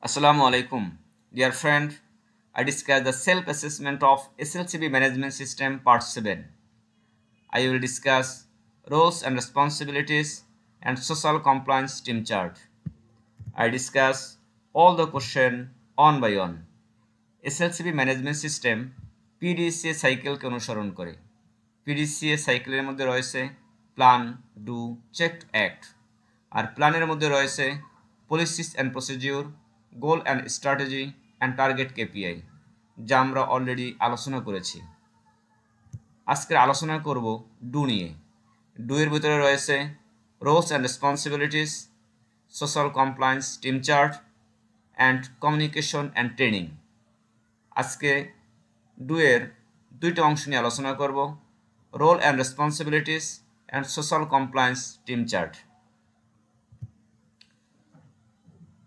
Assalamu alaikum. Dear friend, I discuss the self-assessment of SLCB Management System Part 7. I will discuss roles and responsibilities and social compliance team chart. I discuss all the question one by one. SLCB Management System PDCA সাইকেলকে অনুসরণ করে। PDCA সাইকেলের মধ্যে রয়েছে plan, do, check, act. আর প্ল্যানের মধ্যে রয়েছে policies and procedure, goal and strategy and target KPI, যা আমরা অলরেডি আলোচনা করেছি। আজকের আলোচনা করব ডু নিয়ে। ডু এর ভিতরে রয়েছে roles and responsibilities, social compliance team chart and communication and training. আজকে ডু এর দুইটা অংশ নিয়ে আলোচনা করব, role and responsibilities and social compliance team chart.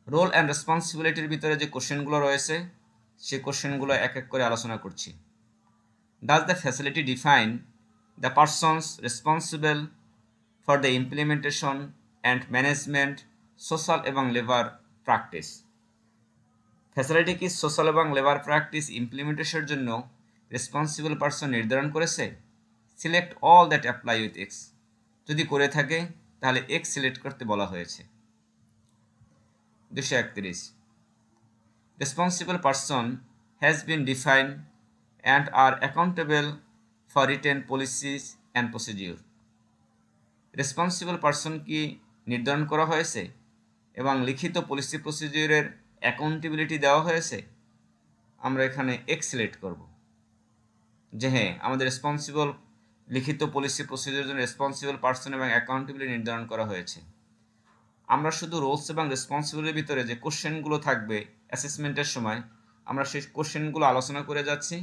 Role and রেসপন্সিবিলিটির ভিতরে যে কোশ্চেনগুলো রয়েছে সেই কোশ্চেনগুলো এক এক করে আলোচনা করছি। Does the facility define the persons responsible for the implementation and management social এবং লেবার প্র্যাকটিস? ফ্যাসিলিটি কি সোশ্যাল এবং লেবার প্র্যাকটিস ইমপ্লিমেন্টেশনের জন্য রেসপন্সিবল পারসন নির্ধারণ করেছে? Select all that apply with x. যদি করে থাকে তাহলে এক্স সিলেক্ট করতে বলা হয়েছে। 231 Responsible person has been defined and are accountable for written policies and procedure. Responsible person কি নির্ধারণ করা হয়েছে এবং লিখিত পলিসি প্রসিডিউরের অ্যাকাউন্টেবিলিটি দেওয়া হয়েছে? আমরা এখানে এক্স সিলেক্ট করব যে হ্যাঁ, আমাদের রেসপন্সিবল লিখিত পলিসি প্রসিডিউরের জন্য রেসপন্সিবল পারসন এবং অ্যাকাউন্টেবিলিটি নির্ধারণ করা হয়েছে। আমরা শুধু রোলস এবং রেসপন্সিবিলিটির ভিতরে যে কোশ্চেনগুলো থাকবে অ্যাসেসমেন্টের সময়, আমরা সেই কোশ্চেনগুলো আলোচনা করে যাচ্ছি,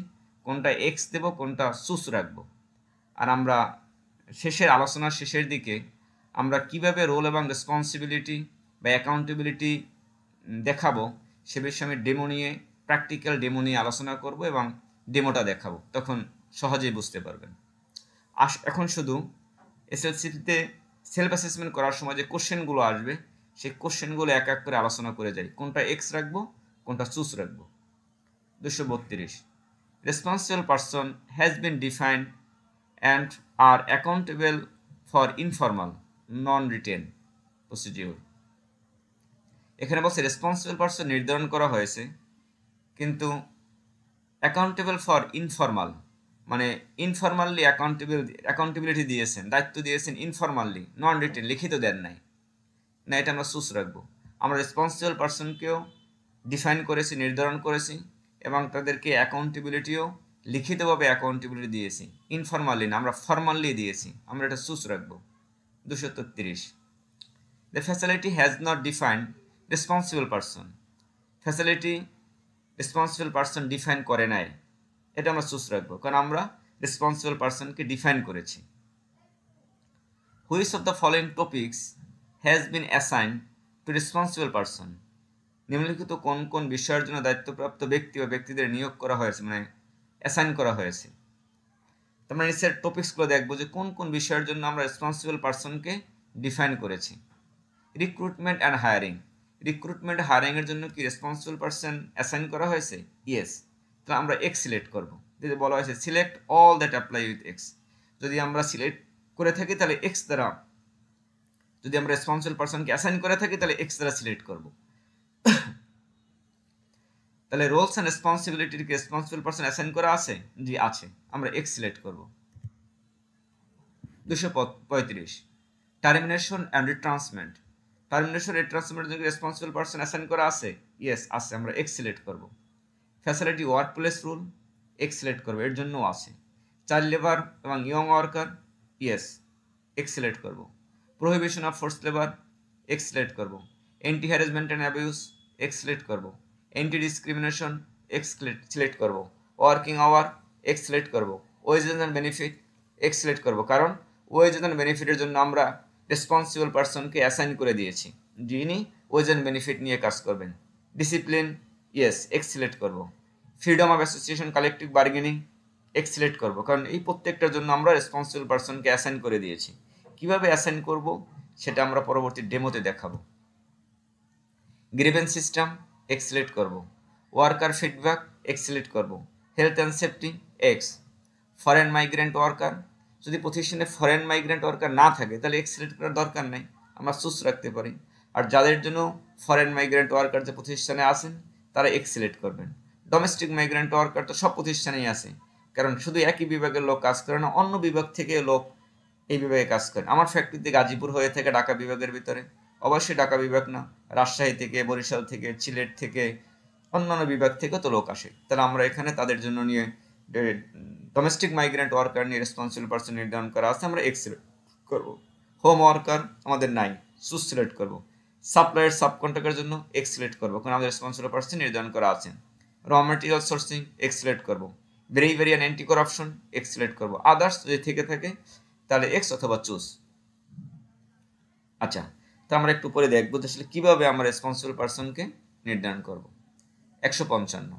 কোনটা এক্স দেব, কোনটা সুস রাখব। আর আমরা আলোচনার শেষের দিকে আমরা কিভাবে রোল এবং রেসপন্সিবিলিটি বা অ্যাকাউন্টেবিলিটি দেখাবো সে বিষয়ে আমি প্র্যাকটিক্যাল ডেমো নিয়ে আলোচনা করব এবং ডেমোটা দেখাবো, তখন সহজেই বুঝতে পারবেন। এখন শুধু এসএলসিতে সেলফ অ্যাসেসমেন্ট করার সময় যে কোশ্চেনগুলো আসবে সেই কোশ্চেনগুলো এক এক করে আলোচনা করে যাই, কোনটা এক্স রাখবো, কোনটা চুজ রাখবো। 232 responsible person has been defined and are accountable for informal non written procedure. এখানে বলছে রেসপন্সিবল পারসন নির্ধারণ করা হয়েছে, কিন্তু অ্যাকাউন্টেবল ফর ইনফর্মাল মানে ইনফর্মালি অ্যাকাউন্টেবিলিটি দিয়েছেন, দায়িত্ব দিয়েছেন ইনফর্মালি, নন রিটেন লিখিত দেন নাই না, এটা আমরা চুজ রাখবো। আমরা রেসপন্সিবল পারসনকেও ডিফাইন করেছি, নির্ধারণ করেছি এবং তাদেরকে অ্যাকাউন্টেবিলিটিও লিখিতভাবে অ্যাকাউন্টেবিলিটি দিয়েছি, ইনফর্মালি না, আমরা ফর্মালি দিয়েছি, আমরা এটা চুজ রাখবো। 233 the facility has not defined responsible person. Facility responsible person define করে নাই, এটা আমরা চুজ রাখবো, কারণ আমরা রেসপন্সিবল পারসনকে ডিফাইন করেছি। Which of the following topics has been assigned to responsible person? নিম্নলিখিত কোন কোন বিষয়ের জন্য দায়িত্বপ্রাপ্ত ব্যক্তি বা ব্যক্তিদের নিয়োগ করা হয়েছে, মানে অ্যাসাইন করা হয়েছে। আমরা নিচের টপিকসগুলো দেখবো যে কোন কোন বিষয়ের জন্য আমরা রেসপন্সিবল পারসনকে ডিফাইন করেছি। Recruitment and hiring. রিক্রুটমেন্ট হায়ারিংয়ের জন্য কি রেসপন্সিবল পারসন অ্যাসাইন করা হয়েছে? ইয়েস। তো আমরা এক্স সিলেক্ট করবো, যদি বলা হয়েছে select all that apply with x. যদি আমরা সিলেক্ট করে থাকি তাহলে এক্স দ্বারা, যদি আমরা রেসপন্সিবল পারসনকে অ্যাসাইন করে থাকি তাহলে এক্স দ্বারা সিলেক্ট করব। তাহলে রোলস অ্যান্ড রেসপন্সিবিলিটির কি রেসপন্সিবল পারসন অ্যাসাইন করা আছে? জি আছে, আমরা এক্স সিলেক্ট করব। 235 টার্মিনেশন অ্যান্ড রিট্রান্সমেন্ট। টার্মিনেশন রিট্রান্সমেন্টের জন্য রেসপন্সিবল পারসন অ্যাসাইন করা আছে? ইয়েস আছে, আমরা এক্স সিলেক্ট করব। Facility work place rule, X select করবো, এর জন্যও আছে। চাইল্ড লেবার এবং young worker, yes X select করব। Prohibition of force labour, X select করব। Anti harassment and abuse, X select করব। অ্যান্টি ডিসক্রিমিনেশন, এক্স সিলেক্ট করব। ওয়ার্কিং আওয়ার, এক্স সিলেক্ট করব। Wages and benefit, X select করব, কারণ wages and বেনিফিটের জন্য আমরা responsible পারসনকে assign করে দিয়েছি, যিনি ওয়েজ অ্যান্ড বেনিফিট নিয়ে কাজ করবেন। ডিসিপ্লিন, ইয়েস এক্স সিলেক্ট করব। Freedom of association, collective bargaining, x select করব, কারণ এই প্রত্যেকটার জন্য আমরা রেসপন্সিবল পারসনকে অ্যাসাইন করে দিয়েছি। কিভাবে অ্যাসাইন করব সেটা আমরা পরবর্তী ডেমোতে দেখাবো। গ্রিভেন্স সিস্টেম, এক্স সিলেক্ট করব। ওয়ার্কার ফিডব্যাক এক্স সিলেক্ট করব। Health and safety x. Foreign migrant worker, যদি প্রতিষ্ঠানে ফরেন মাইগ্রেন্ট ওয়ার্কার না থাকে তাহলে এক্স সিলেক্ট করার দরকার নেই, আমরা চুজ রাখতে পারি। আর যাদের জন্য ফরেন মাইগ্রেন্ট ওয়ার্কার যে প্রতিষ্ঠানে আছেন তারা এক্স সিলেক্ট করবেন। ডোমেস্টিক মাইগ্রেন্ট ওয়ার্কার তো সব প্রতিষ্ঠানেই আছে, কারণ শুধু একই বিভাগের লোক কাজ করে না, অন্য বিভাগ থেকে লোক এই বিভাগে কাজ করে। আমার ফ্যাক্টরিতে গাজীপুর হয়ে থেকে ঢাকা বিভাগের ভিতরে, অবশ্যই ঢাকা বিভাগ না, রাজশাহী থেকে, বরিশাল থেকে, সিলেট থেকে, অন্যান্য বিভাগ থেকে তো লোক আসে। তাহলে আমরা এখানে তাদের জন্য নিয়ে ডোমেস্টিক মাইগ্রেন্ট ওয়ার্কার নিয়ে রেসপন্সিবল পার্সন নির্ধারণ করা আছে, আমরা এক্স সিলেক্ট করবো। হোম ওয়ার্কার আমাদের নাই, চুজ সিলেক্ট করবো। সাপ্লায়ার সাব কন্ট্রাক্টের জন্য এক্স সিলেক্ট করবো, কারণ আমাদের রেসপন্সিবল পার্সন নির্ধারণ করা আছে। র মেটেরিয়াল সোর্সিং এক্স সিলেক্ট করবো। ভেরিভেরি and anti corruption X select করবো। আদার্স যদি থেকে থাকে তাহলে এক্স অথবা চুজ। আচ্ছা, তো আমরা একটু পরে দেখবো যে আসলে কীভাবে আমরা রেসপন্সিবল পার্সনকে নির্ধারণ করব। 155,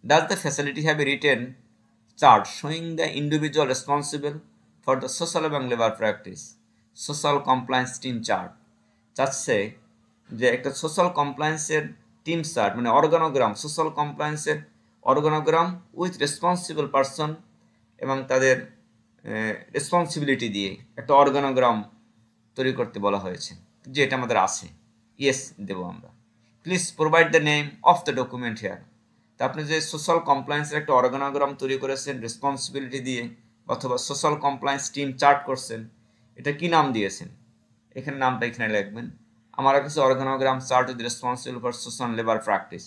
does the facility have a written chart showing the individual responsible for the social এবং labour practice social compliance team chart. চাচ্ছে যে একটা সোশ্যাল কমপ্লায়েন্সের টিম চার্ট, মানে অর্গানোগ্রাম, সোশ্যাল কমপ্লায়েন্সের অর্গানোগ্রাম উইথ রেসপন্সিবল পার্সন এবং তাদের রেসপন্সিবিলিটি দিয়ে একটা অর্গানোগ্রাম তৈরি করতে বলা হয়েছে, যে এটা আমাদের আছে। ইয়েস দেবো আমরা। Please provide the name of the document here. তা আপনি যে সোশ্যাল কমপ্লায়েন্সের একটা অর্গানোগ্রাম তৈরি করেছেন রেসপন্সিবিলিটি দিয়ে, অথবা সোশ্যাল কমপ্লায়েন্স টিম চার্ট করছেন, এটা কি নাম দিয়েছেন? এখানে নামটা এখানে লিখবেন। আমার কাছে organogram chart with responsible for social labour practice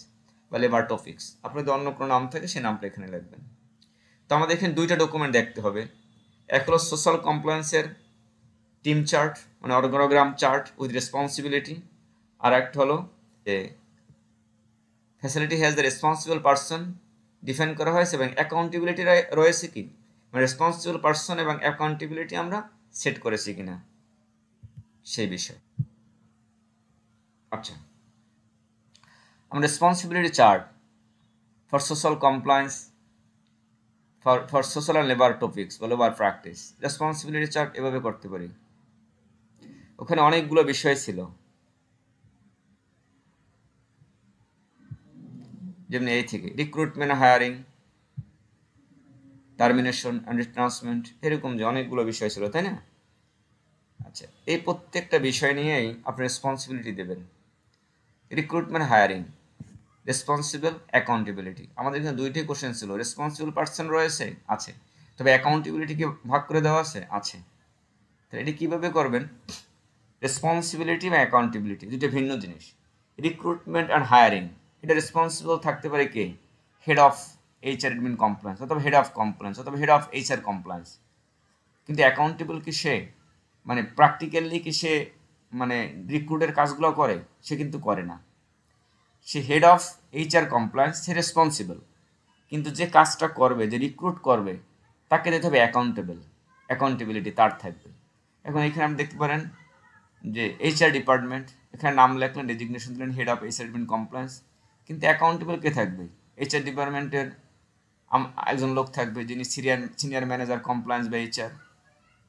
বা লেবার টপিক্স, আপনি যদি অন্য কোনো নাম থাকে সেই নামটা এখানে লিখবেন। তো আমাদের এখানে দুইটা ডকুমেন্ট দেখতে হবে, এক হলো সোশ্যাল কমপ্লায়েন্সের টিম চার্ট মানে অর্গানোগ্রাম চার্ট উইথ রেসপন্সিবিলিটি, আর একটা হলো যে facility has the responsible person define করা হয়েছে এবং অ্যাকাউন্টেবিলিটি রয়েছে কি, মানে রেসপন্সিবল পার্সন এবং অ্যাকাউন্টেবিলিটি আমরা সেট করেছি কিনা সেই বিষয়। আচ্ছা, আমরা responsibility chart for social compliance for social and labour topics বা লেবার প্র্যাকটিস রেসপন্সিবিলিটি চার্ট এভাবে করতে পারি। ওখানে অনেকগুলো বিষয় ছিল, যেমন এই থেকে রিক্রুটমেন্ট, হায়ারিং, টার্মিনেশন অ্যান্ড রিট্রান্সমেন্ট, এরকম যে অনেকগুলো বিষয় ছিল, তাই না? আচ্ছা, এই প্রত্যেকটা বিষয় নিয়েই আপনি রেসপন্সিবিলিটি দেবেন। Recruitment, hiring, responsible, accountability. আমাদের এখানে দুইটাই কোশ্চেন ছিল, রেসপন্সিবল পার্সন রয়েছে, আছে, তবে অ্যাকাউন্টেবিলিটিকে ভাগ করে দেওয়া আছে, আছে। তো এটি কীভাবে করবেন? রেসপন্সিবিলিটি বা অ্যাকাউন্টেবিলিটি দুটো ভিন্ন জিনিস। রিক্রুটমেন্ট অ্যান্ড হায়ারিং, এটা রেসপন্সিবল থাকতে পারে কে? Head of HR admin compliance অথবা হেড অফ কমপ্লায়েন্স অথবা হেড অফ এইচআর কমপ্লায়েন্স। কিন্তু অ্যাকাউন্টেবল কি সে, মানে প্র্যাকটিক্যালি কি সে মানে রিক্রুটের কাজগুলো করে? সে কিন্তু করে না। সে হেড অফ এইচআর কমপ্লায়েন্স, সে রেসপন্সিবল, কিন্তু যে কাজটা করবে, যে রিক্রুট করবে, তাকে দিতে হবে অ্যাকাউন্টেবল, অ্যাকাউন্টেবিলিটি তার থাকবে। এখন এখানে আপনি দেখতে পারেন যে এইচআর ডিপার্টমেন্ট, এখানে নাম লেখলেন, ডেজিগনেশন দিলেন head of HR admin compliance, কিন্তু অ্যাকাউন্টেবল কে থাকবে? এইচআর ডিপার্টমেন্টের একজন লোক থাকবে যিনি সিনিয়র ম্যানেজার কমপ্লায়েন্স বা এইচআর,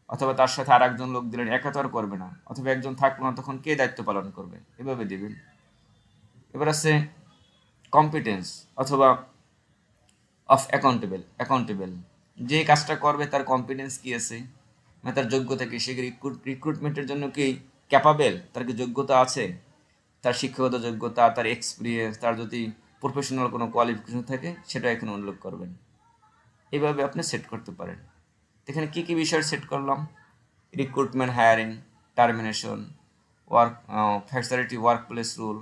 অথবা তার সাথে আর একজন লোক দিলেন, একা তো আর করবে না, অথবা একজন থাকলো না, তখন কে দায়িত্ব পালন করবে? এভাবে দেবেন। এবার আছে কম্পিটেন্স অথবা অফ অ্যাকাউন্টেবল, যে কাজটা করবে তার কম্পিটেন্স কি আছে, মানে তার যোগ্যতা কি, সে রিক্রুটমেন্টের জন্য কি ক্যাপাবেল, তার কি যোগ্যতা আছে, তার শিক্ষাগত যোগ্যতা, তার এক্সপিরিয়েন্স, তার যদি প্রফেশনাল কোনো কোয়ালিফিকেশন থাকে সেটা এখানে উল্লেখ করবেন। এইভাবে আপনি সেট করতে পারেন। এখানে কী কী বিষয় সেট করলাম? Recruitment, hiring, termination, work facility, work place rule,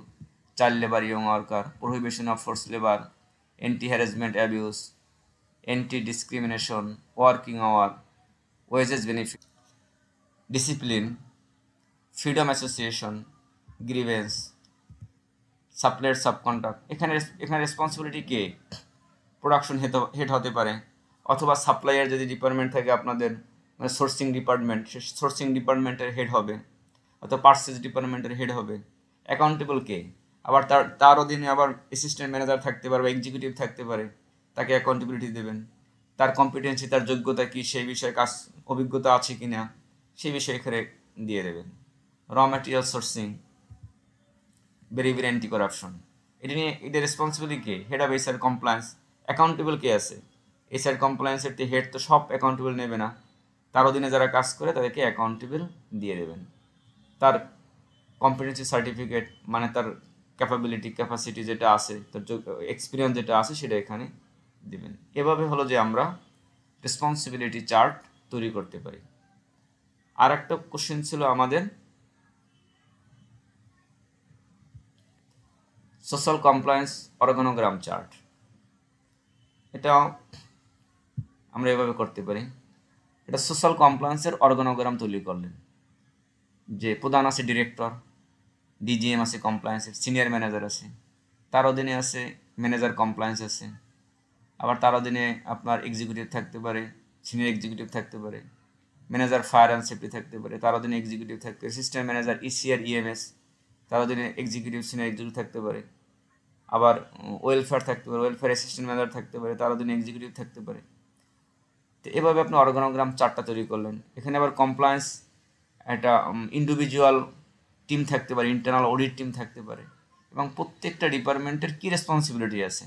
child labour, young worker, prohibition of force labour, anti harassment abuse, anti discrimination, working hour, wages benefit, discipline, freedom association, grievance, supplier subcontract. এখানে responsibility কে? Production head হতে পারে, অথবা supplier যদি department থাকে আপনাদের, মানে sourcing department, সে সোর্সিং ডিপার্টমেন্টের হেড হবে, অথবা পার্চেস ডিপার্টমেন্টের হেড হবে। অ্যাকাউন্টেবল কে? আবার তার অধীনে আবার অ্যাসিস্ট্যান্ট ম্যানেজার থাকতে পারে বা এক্সিকিউটিভ থাকতে পারে, তাকে অ্যাকাউন্টেবিলিটি দেবেন। তার কম্পিটেন্সি, তার যোগ্যতা কি, সেই বিষয়ে কাজ অভিজ্ঞতা আছে কি না, সেই বিষয়ে এখানে দিয়ে দেবেন। র ম্যাটেরিয়াল সোর্সিং, ভেরিভেরি অ্যান্টি করাপশন, এটা নিয়ে এটা রেসপন্সিবিলিটি কে? Head of HR compliance. Accountable কে আছে? এইচআর কমপ্লায়েন্সের হেড তো সব অ্যাকাউন্টেবল নেবে না, তার অধীনে যারা কাজ করে তাদেরকে অ্যাকাউন্টেবল দিয়ে দেবেন। তার কম্পিটেন্সি সার্টিফিকেট মানে তার ক্যাপাবিলিটি ক্যাপাসিটি যেটা আছে, তার এক্সপিরিয়েন্স যেটা আছে সেটা এখানে দিবেন। এভাবে হলো যে আমরা রেসপন্সিবিলিটি চার্ট তৈরি করতে পারি। আর একটা কোশ্চেন ছিল আমাদের সোশ্যাল কমপ্লায়েন্স অর্গানোগ্রাম চার্ট। এটাও আমরা এভাবে করতে পারি। এটা সোশ্যাল কমপ্লায়েন্সের অর্গানোগ্রাম তৈরি করলেন, যে প্রধান আছে ডিরেক্টর, ডিজিএম আছে কমপ্লায়েন্সের, সিনিয়র ম্যানেজার আছে, তার অধীনে আছে ম্যানেজার কমপ্লায়েন্স আছে, আবার তার অধীনে আপনার এক্সিকিউটিভ থাকতে পারে, সিনিয়র এক্সিকিউটিভ থাকতে পারে, ম্যানেজার ফায়ার অ্যান্ড সেফটি থাকতে পারে, তার অধীনে এক্সিকিউটিভ থাকতে পারে, অ্যাসিস্ট্যান্ট ম্যানেজার ইসিআর ইএমএস, তার অধীনে এক্সিকিউটিভ সিনিয়র এক্সিকিউটিভ থাকতে পারে, আবার ওয়েলফেয়ার থাকতে পারে, ওয়েলফেয়ার অ্যাসিস্ট্যান্ট ম্যানেজার থাকতে পারে, তার অধীনে এক্সিকিউটিভ থাকতে পারে। তো এভাবে আপনি অর্গানোগ্রাম চার্টটা তৈরি করলেন। এখানে আবার কমপ্লায়েন্স একটা ইন্ডিভিজুয়াল টিম থাকতে পারে, ইন্টারনাল অডিট টিম থাকতে পারে, এবং প্রত্যেকটা ডিপার্টমেন্টের কী রেসপন্সিবিলিটি আছে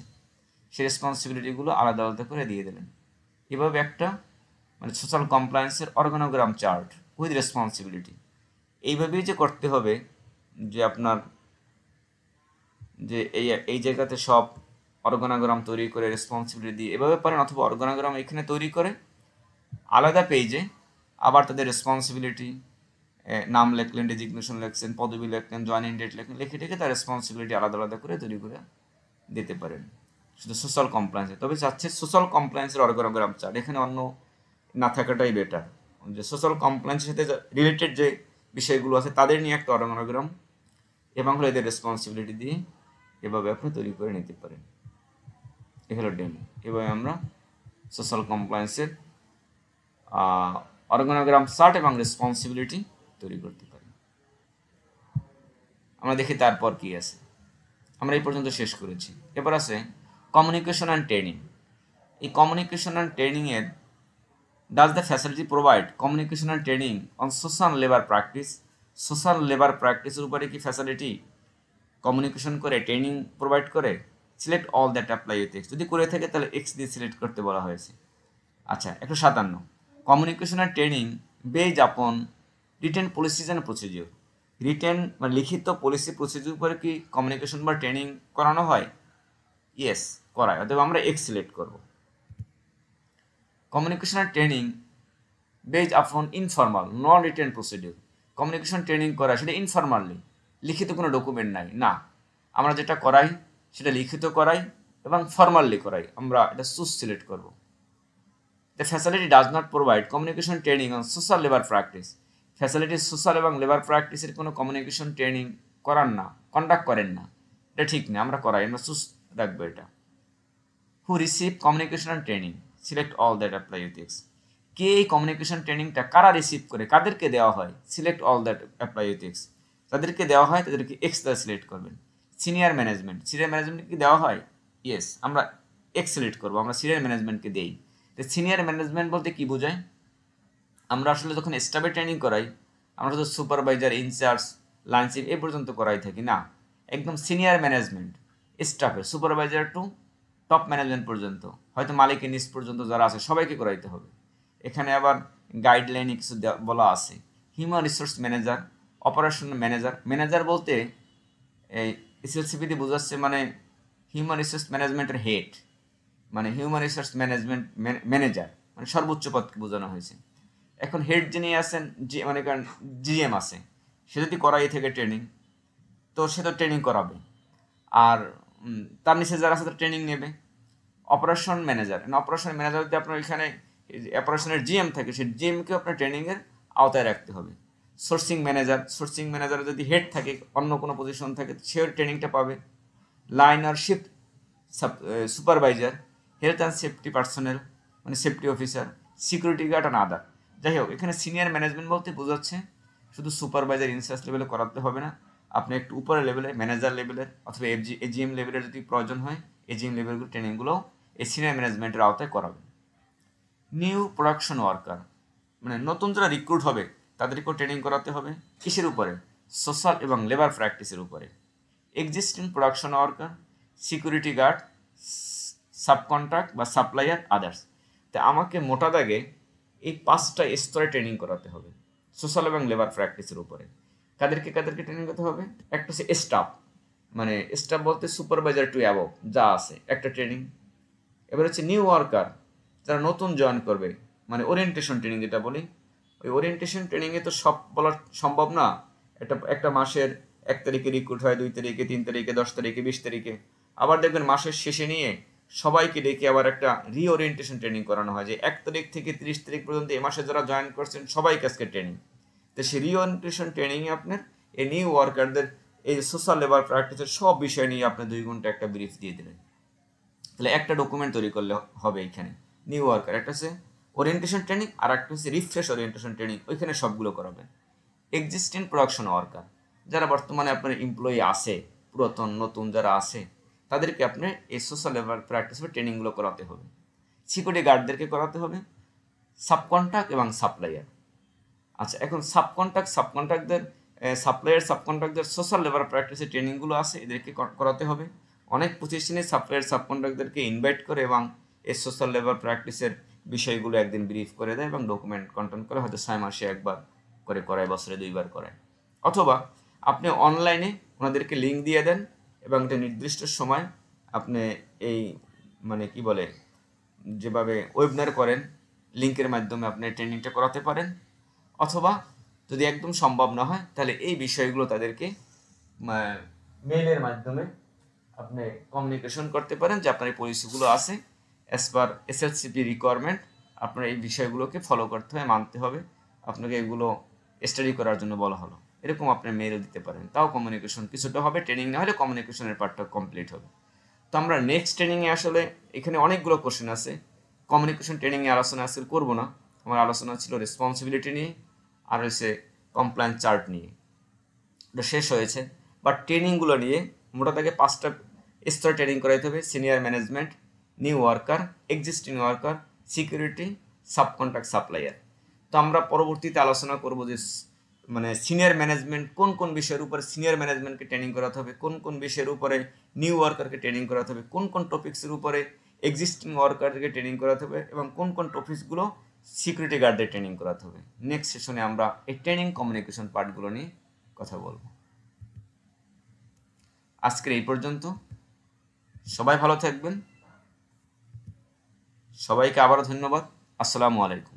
সেই রেসপন্সিবিলিটিগুলো আলাদা আলাদা করে দিয়ে দিলেন। এভাবে একটা মানে সোশ্যাল কমপ্লায়েন্সের অর্গানোগ্রাম চার্ট উইথ রেসপন্সিবিলিটি। এইভাবেই যে করতে হবে যে আপনার যে এই জায়গাতে সব অর্গানোগ্রাম তৈরি করে রেসপন্সিবিলিটি দিয়ে এভাবে পারেন, অথবা অর্গানোগ্রাম এখানে তৈরি করে আলাদা পেজে আবার তাদের রেসপন্সিবিলিটি নাম লিখলেন, ডেজিগনেশন লিখছেন, পদবি লিখলেন, জয়েনিং ডেট লিখলেন, লিখে টেখে তার রেসপন্সিবিলিটি আলাদা আলাদা করে তৈরি করে দিতে পারেন শুধু সোশ্যাল কমপ্লায়েন্সে। তবে চাচ্ছে সোশ্যাল কমপ্লায়েন্সের অর্গানোগ্রাম চার্ট, এখানে অন্য না থাকাটাই বেটার। যে সোশ্যাল কমপ্লায়েন্সের সাথে রিলেটেড যে বিষয়গুলো আছে তাদের নিয়ে একটা অর্গানোগ্রাম এবং হলো এদের রেসপন্সিবিলিটি দিয়ে এভাবে আপনি তৈরি করে নিতে পারেন। এ হলো ডেমো। এভাবে আমরা সোশ্যাল কমপ্লায়েন্সের অর্গানোগ্রাম চার্ট এবং রেসপন্সিবিলিটি তৈরি করতে পারি। আমরা দেখি তারপর কি আছে। আমরা এই পর্যন্ত শেষ করেছি। এবার আছে কমিউনিকেশন অ্যান্ড ট্রেনিং। এই কমিউনিকেশন অ্যান্ড ট্রেনিংয়ের does the facility provide communication and training on social labour practice. Social labour প্র্যাকটিসের উপরে কি ফ্যাসিলিটি কমিউনিকেশন করে ট্রেনিং প্রোভাইড করে? Select all that apply with x. যদি করে থাকে তাহলে এক্স দিয়ে সিলেক্ট করতে বলা হয়েছে। আচ্ছা, 157 কমিউনিকেশন অ্যান্ড ট্রেনিং বেজ আপন written policies and procedure. Written মানে লিখিত পলিসি প্রসিডিওর উপরে কি কমিউনিকেশন বা ট্রেনিং করানো হয়? ইয়েস, করায়। অতএব আমরা এক্স সিলেক্ট করব। কমিউনিকেশন অ্যান্ড ট্রেনিং বেজ আপন informal non written procedure. Communication training করা সেটা ইনফর্মালি, লিখিত কোনো ডকুমেন্ট নাই, না, আমরা যেটা করাই সেটা লিখিত করাই এবং ফর্মালি করাই। আমরা এটা চুজ সিলেক্ট করব। The facility does not provide communication training on social labor practice. Facility social এবং লেবার প্র্যাকটিসের কোনো কমিউনিকেশন ট্রেনিং করান না, কন্ডাক্ট করেন না, এটা ঠিক না, আমরা করাই, আমরা চুজ রাখবো এটা। Who receive communication and training, select all that apply with X. কে এই কমিউনিকেশন ট্রেনিংটা কারা রিসিভ করে, কাদেরকে দেওয়া হয়? Select all that apply with X. যাদেরকে দেওয়া হয় তাদেরকে এক্স দ্বারা সিলেক্ট করবেন। সিনিয়র ম্যানেজমেন্ট, সিনিয়র ম্যানেজমেন্টকে দেওয়া হয়? ইয়েস, আমরা এক্স সিলেক্ট করবো, আমরা সিনিয়র ম্যানেজমেন্টকে দেই। তো সিনিয়র ম্যানেজমেন্ট বলতে কি বোঝায়? আমরা আসলে যখন স্টাফে ট্রেনিং করাই আমরা তো সুপারভাইজার, ইনচার্জ, লাইন চিফ এ পর্যন্ত করাই থাকি না, একদম সিনিয়র ম্যানেজমেন্ট স্টাফের, সুপারভাইজার টু টপ ম্যানেজমেন্ট পর্যন্ত, হয়তো মালিকের নিচ পর্যন্ত যারা আছে সবাইকে করাইতে হবে। এখানে আবার গাইডলাইনে কিছু বলা আছে। Human resource manager, operation manager. Manager বলতে এই এসএলসিপিতে বোঝাচ্ছে মানে হিউম্যান রিসোর্স ম্যানেজমেন্টের হেড, মানে হিউম্যান রিসোর্স ম্যানেজমেন্ট ম্যানেজার মানে সর্বোচ্চ পদকে বোঝানো হয়েছে। এখন হেড যিনি আছেন, যে মানে কারণ জিএম আছে, সে যদি করাই থেকে ট্রেনিং, তো সে তো ট্রেনিং করাবে, আর তার নিচে যারা আছে তারা ট্রেনিং নেবে। অপারেশন ম্যানেজার, অপারেশন ম্যানেজার যদি আপনার এখানে অপারেশনের জিএম থাকে, সেই জিএমকে আপনার ট্রেনিংয়ের আওতায় রাখতে হবে। সোর্সিং ম্যানেজার, সোর্সিং ম্যানেজার যদি হেড থাকে, অন্য কোনো পজিশন থাকে, সেও ট্রেনিংটা পাবে। লাইন আর shift supervisor, health and safety personnel মানে safety officer, security guard and other. যাই হোক, এখানে সিনিয়র ম্যানেজমেন্ট বলতে বোঝাচ্ছে শুধু সুপারভাইজার, ইনচার্জ লেভেলে করাতে হবে না, আপনি একটু উপরের লেভেলে ম্যানেজার লেভেলের অথবা এজিএম লেভেলের যদি প্রয়োজন হয়, এজিএম লেভেলগুলো ট্রেনিংগুলো এই সিনিয়র ম্যানেজমেন্টের আওতায় করাবেন। নিউ প্রোডাকশন ওয়ার্কার মানে নতুন যারা রিক্রুট হবে তাদেরকেও ট্রেনিং করাতে হবে। কিসের উপরে? সোশ্যাল এবং লেবার প্র্যাকটিসের উপরে। Existing production worker security guard, subcontract বা সাপ্লায়ার, আদার্স। তো আমাকে মোটা দাগে এই 5টা স্তরে ট্রেনিং করাতে হবে সোশ্যাল এবং লেবার প্র্যাকটিসের উপরে। কাদেরকে ট্রেনিং করতে হবে? একটা হচ্ছে স্টাফ, মানে স্টাফ বলতে সুপারভাইজার টু অ্যাবভ যা আছে একটা ট্রেনিং। এবার হচ্ছে নিউ ওয়ার্কার, যারা নতুন জয়েন করবে, মানে ওরিয়েন্টেশন ট্রেনিং যেটা বলি। ওই ওরিয়েন্টেশন ট্রেনিংয়ে তো সব বলা সম্ভব না। একটা মাসের 1 তারিখে রিক্রুট হয়, 2 তারিখে, 3 তারিখে, 10 তারিখে, 20 তারিখে। আবার দেখবেন মাসের শেষে নিয়ে সবাইকে ডেকে আবার একটা রিওরিয়েন্টেশন ট্রেনিং করানো হয়, যে 1 তারিখ থেকে 30 তারিখ পর্যন্ত এ মাসে যারা জয়েন করছেন সবাইকে আজকে ট্রেনিং। তো সেই রিওরিয়েন্টেশন ট্রেনিংয়ে আপনার এই নিউ ওয়ার্কারদের এই সোশ্যাল লেবার প্র্যাকটিসের সব বিষয় নিয়ে আপনি 2 ঘন্টা একটা ব্রিফ দিয়ে দিলেন। তাহলে একটা ডকুমেন্ট তৈরি করলে হবে এখানে নিউ ওয়ার্কার, একটা হচ্ছে ওরিয়েন্টেশন ট্রেনিং, আর একটা হচ্ছে রিফ্রেশ ওরিয়েন্টেশন ট্রেনিং, ওইখানে সবগুলো করাবেন। এক্সিস্টিং প্রোডাকশন ওয়ার্কার, যারা বর্তমানে আপনার এমপ্লয়ি আছে, পুরাতন নতুন যারা আছে, তাদেরকে আপনি এই সোশ্যাল লেবার প্র্যাকটিসের ট্রেনিংগুলো করাতে হবে। সিকিউরিটি গার্ডদেরকে করাতে হবে, সাবকন্ট্রাক্ট এবং সাপ্লায়ার। আচ্ছা, এখন সাবকন্ট্রাক্টদের সাপ্লায়ার সোশ্যাল লেবার প্র্যাকটিসের ট্রেনিংগুলো আছে, এদেরকে করাতে হবে। অনেক প্রতিষ্ঠানে সাবকন্ট্রাক্টদেরকে ইনভাইট করে এবং এই সোশ্যাল লেবার প্র্যাকটিসের বিষয়গুলো একদিন ব্রিফ করে দেয় এবং ডকুমেন্ট কন্টেন্ট করে, হয়তো 6 মাসে একবার করে করায়, বছরে 2বার করায়। অথবা আপনি অনলাইনে ওনাদেরকে লিঙ্ক দিয়ে দেন এবং একটা নির্দিষ্ট সময় আপনি এই মানে কি বলে যেভাবে ওয়েবিনার করেন লিঙ্কের মাধ্যমে আপনি ট্রেনিংটা করাতে পারেন। অথবা যদি একদম সম্ভব না হয় তাহলে এই বিষয়গুলো তাদেরকে মেইলের মাধ্যমে আপনি কমিউনিকেশন করতে পারেন যে আপনার এই পলিসিগুলো আছে, অ্যাজ পার SLCP রিকোয়ারমেন্ট আপনার এই বিষয়গুলোকে ফলো করতে হবে, মানতে হবে, আপনাকে এগুলো স্টাডি করার জন্য বলা হলো, এরকম আপনি মেইল দিতে পারেন। তাও কমিউনিকেশন কিছুটা হবে, ট্রেনিং না হলে কমিউনিকেশনের পার্টটা কমপ্লিট হবে। তো আমরা নেক্সট ট্রেনিংয়ে আসলে এখানে অনেকগুলো কোশ্চেন আছে, কমিউনিকেশন ট্রেনিংয়ে আলোচনা আজকে করবো না। আমার আলোচনা ছিল রেসপন্সিবিলিটি নিয়ে আর হচ্ছে কমপ্লায়েন্স চার্ট নিয়ে, এটা শেষ হয়েছে। বাট ট্রেনিংগুলো নিয়ে মোটা থেকে 5টা স্তরে ট্রেনিং করাইতে হবে: senior management, new worker, existing worker, security, subcontract, supplier. তো আমরা পরবর্তীতে আলোচনা করব যে মানে সিনিয়র ম্যানেজমেন্ট কোন কোন বিষয়ের উপরে সিনিয়র ম্যানেজমেন্টকে ট্রেনিং করাতে হবে, কোন কোন বিষয়ের উপরে নিউ ওয়ার্কারকে ট্রেনিং করাতে হবে, কোন কোন টপিক্সের উপরে এক্সিস্টিং ওয়ার্কারকে ট্রেনিং করাতে হবে এবং কোন কোন টপিক্সগুলো সিকিউরিটি গার্ডদের ট্রেনিং করাতে হবে। নেক্সট সেশনে আমরা এই ট্রেনিং কমিউনিকেশন পার্টগুলো নিয়ে কথা বলবো। আজকের এই পর্যন্ত, সবাই ভালো থাকবেন, সবাইকে আবারও ধন্যবাদ। আসসালামু আলাইকুম।